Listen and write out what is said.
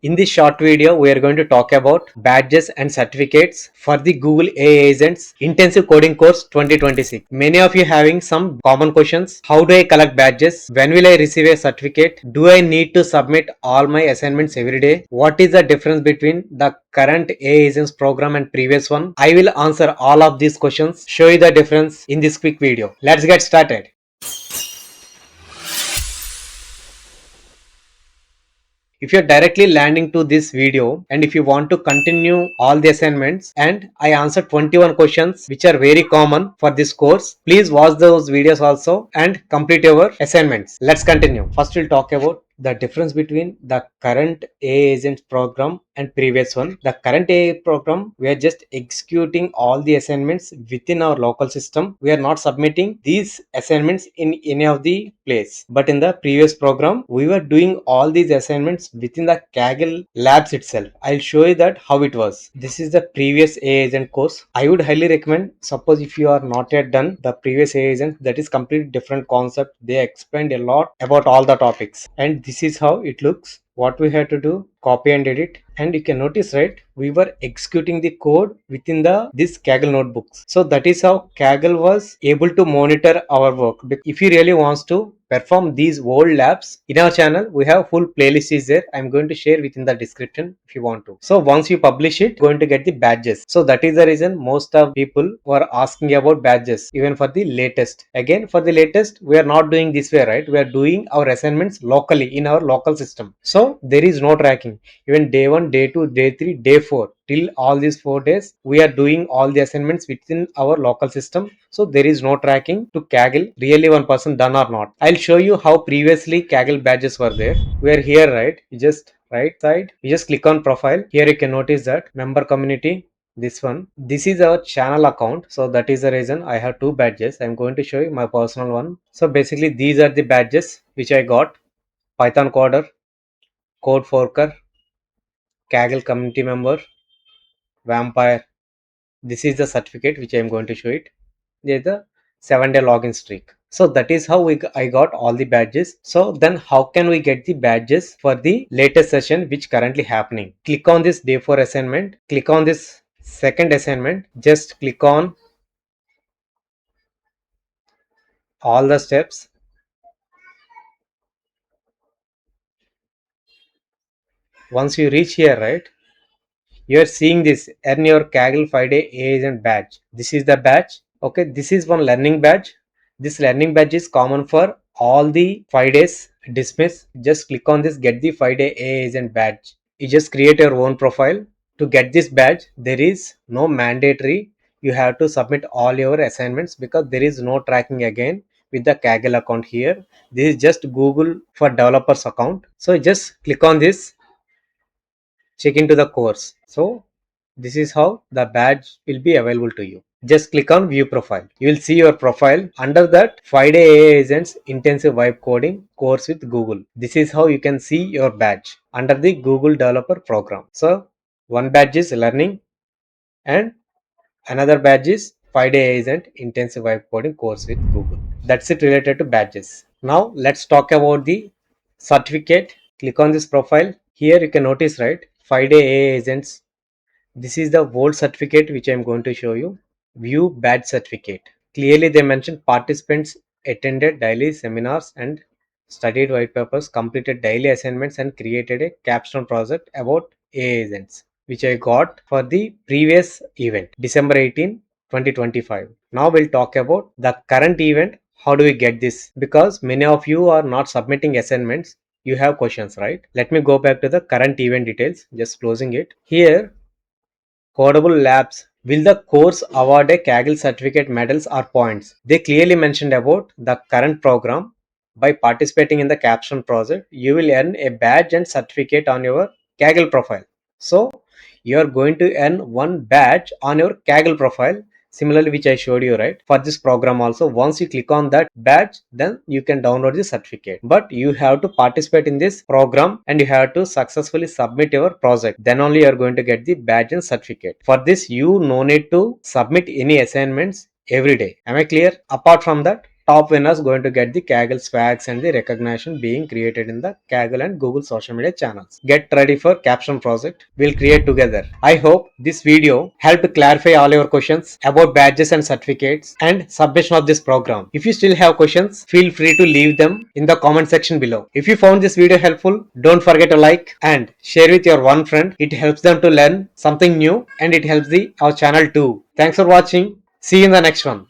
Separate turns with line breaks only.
In this short video, we are going to talk about badges and certificates for the Google AI Agents Intensive Coding Course 2026. Many of you having some common questions. How do I collect badges? When will I receive a certificate? Do I need to submit all my assignments every day? What is the difference between the current AI Agents program and previous one? I will answer all of these questions, show you the difference in this quick video. Let's get started. If you're directly landing to this video and if you want to continue all the assignments and I answered 21 questions which are very common for this course, please watch those videos also and complete your assignments. Let's continue. First we'll talk about the difference between the current AI agent program and previous one. The current AI program, we are just executing all the assignments within our local system. We are not submitting these assignments in any of the place. But in the previous program, we were doing all these assignments within the Kaggle labs itself. I'll show you that how it was. This is the previous AI agent course. I would highly recommend, suppose if you are not yet done the previous AI agent, that is completely different concept. They explained a lot about all the topics, and this is how it looks. What we had to do, copy and edit, and you can notice, right, we were executing the code within the this Kaggle notebooks. So that is how Kaggle was able to monitor our work. If you really wants to perform these old labs in our channel, we have full playlist is there. I'm going to share within the description if you want to. So once you publish it, going to get the badges. So that is the reason most of people were asking about badges even for the latest. Again, for the latest, we are not doing this way, right? We are doing our assignments locally in our local system. So there is no tracking. Even day 1, day 2, day 3, day 4, till all these 4 days, we are doing all the assignments within our local system. So there is no tracking to Kaggle really one person done or not. I'll show you how previously Kaggle badges were there. We are here, right? You just right side, you just click on profile. Here you can notice that member community, this one, this is our channel account. So that is the reason I have two badges. I'm going to show you my personal one. So basically these are the badges which I got: Python coder, code forker, Kaggle community member, vampire. This is the certificate which I am going to show it. There's the 7-day login streak. So that is how I got all the badges. So then how can we get the badges for the latest session which currently happening? Click on this day 4 assignment. Click on this second assignment. Just click on all the steps. Once you reach here, right, you are seeing this earn your Kaggle 5-day agent badge. This is the badge. Okay, this is one learning badge. This learning badge is common for all the 5 days dismiss. Just click on this get the 5-day agent badge. You just create your own profile. To get this badge, there is no mandatory you have to submit all your assignments, because there is no tracking again with the Kaggle account here. This is just Google for developers account. So just click on this, check into the course. So this is how the badge will be available to you. Just click on view profile. You will see your profile. Under that, 5-day AI agents intensive vibe coding course with Google. This is how you can see your badge under the Google developer program. So one badge is learning and another badge is 5-day agent intensive vibe coding course with Google. That's it related to badges. Now let's talk about the certificate. Click on this profile. Here you can notice, right, 5-day AI agents. This is the old certificate which I am going to show you. View badge certificate. Clearly they mentioned participants attended daily seminars and studied white papers, completed daily assignments and created a capstone project about AI agents, which I got for the previous event, December 18, 2025. Now we'll talk about the current event. How do we get this? Because many of you are not submitting assignments. You have questions, right? Let me go back to the current event details. Just closing it. Here, Codable Labs. Will the course award a Kaggle certificate, medals or points? They clearly mentioned about the current program. By participating in the capstone project, you will earn a badge and certificate on your Kaggle profile. So you are going to earn one badge on your Kaggle profile, similarly which I showed you, right, for this program also. Once you click on that badge, then you can download the certificate, but you have to participate in this program and you have to successfully submit your project. Then only you are going to get the badge and certificate. For this, you no need to submit any assignments every day. Am I clear? Apart from that, top winners going to get the Kaggle swags and the recognition being created in the Kaggle and Google social media channels. Get ready for capstone project we'll create together. I hope this video helped clarify all your questions about badges and certificates and submission of this program. If you still have questions, feel free to leave them in the comment section below. If you found this video helpful, don't forget to like and share with your one friend. It helps them to learn something new and it helps our channel too. Thanks for watching. See you in the next one.